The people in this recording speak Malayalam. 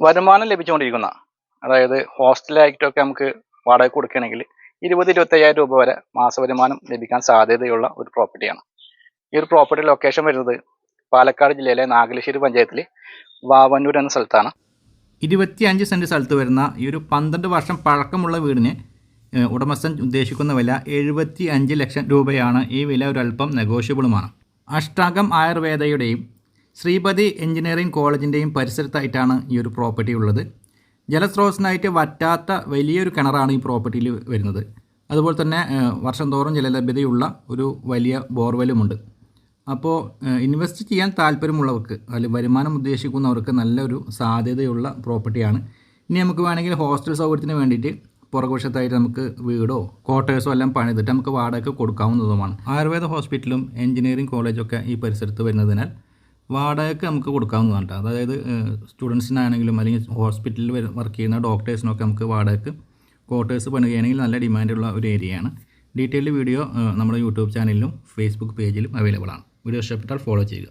വരുമാനം ലഭിച്ചുകൊണ്ടിരിക്കുന്ന, അതായത് ഹോസ്റ്റലായിട്ടൊക്കെ നമുക്ക് വാടക കൊടുക്കുകയാണെങ്കിൽ 20-25,000 രൂപ വരെ മാസ വരുമാനം ലഭിക്കാൻ സാധ്യതയുള്ള ഒരു പ്രോപ്പർട്ടിയാണ്. ഈ ഒരു പ്രോപ്പർട്ടി ലൊക്കേഷൻ വരുന്നത് പാലക്കാട് ജില്ലയിലെ നാഗലശ്ശേരി പഞ്ചായത്തിൽ വാവന്നൂർ എന്ന സ്ഥലത്താണ്. 25 സെൻറ്റ് സ്ഥലത്ത് വരുന്ന ഈ ഒരു 12 വർഷം പഴക്കമുള്ള വീടിന് ഉടമസ്ഥൻ ഉദ്ദേശിക്കുന്ന വില 75 ലക്ഷം രൂപയാണ്. ഈ വില ഒരല്പം നെഗോഷ്യബിളുമാണ്. അഷ്ടാകം ആയുർവേദയുടെയും ശ്രീപതി എഞ്ചിനീയറിംഗ് കോളേജിൻ്റെയും പരിസരത്തായിട്ടാണ് ഈ ഒരു പ്രോപ്പർട്ടി ഉള്ളത്. ജലസ്രോതസ്സിനായിട്ട് വറ്റാത്ത വലിയൊരു കിണറാണ് ഈ പ്രോപ്പർട്ടിയിൽ വരുന്നത്. അതുപോലെ തന്നെ വർഷം തോറും ജലലഭ്യതയുള്ള ഒരു വലിയ ബോർവെല്ലുമുണ്ട്. അപ്പോൾ ഇൻവെസ്റ്റ് ചെയ്യാൻ താല്പര്യമുള്ളവർക്ക്, അതിൽ വരുമാനം ഉദ്ദേശിക്കുന്നവർക്ക് നല്ലൊരു സാധ്യതയുള്ള പ്രോപ്പർട്ടിയാണ്. ഇനി നമുക്ക് വേണമെങ്കിൽ ഹോസ്റ്റൽ സൗകര്യത്തിന് വേണ്ടിയിട്ട് പുറകുവശത്തായിട്ട് നമുക്ക് വീടോ ക്വാർട്ടേഴ്സോ എല്ലാം പണിതിട്ട് നമുക്ക് വാടക കൊടുക്കാവുന്നതുമാണ്. ആയുർവേദ ഹോസ്പിറ്റലും എഞ്ചിനീയറിംഗ് കോളേജൊക്കെ ഈ പരിസരത്ത് വരുന്നതിനാൽ വാടകയ്ക്ക് നമുക്ക് കൊടുക്കാവുന്നതാണ്. അതായത് സ്റ്റുഡൻസിനാണെങ്കിലും അല്ലെങ്കിൽ ഹോസ്പിറ്റലിൽ വർക്ക് ചെയ്യുന്ന ഡോക്ടേഴ്സിനൊക്കെ നമുക്ക് വാടകയ്ക്ക് ക്വാർട്ടേഴ്സ് പണിയുകയാണെങ്കിൽ നല്ല ഡിമാൻഡുള്ള ഒരു ഏരിയയാണ്. ഡീറ്റെയിൽഡ് വീഡിയോ നമ്മുടെ യൂട്യൂബ് ചാനലിലും ഫേസ്ബുക്ക് പേജിലും അവൈലബിൾ ആണ്. വീഡിയോ ഇഷ്ടപ്പെട്ടാൽ ഫോളോ ചെയ്യുക.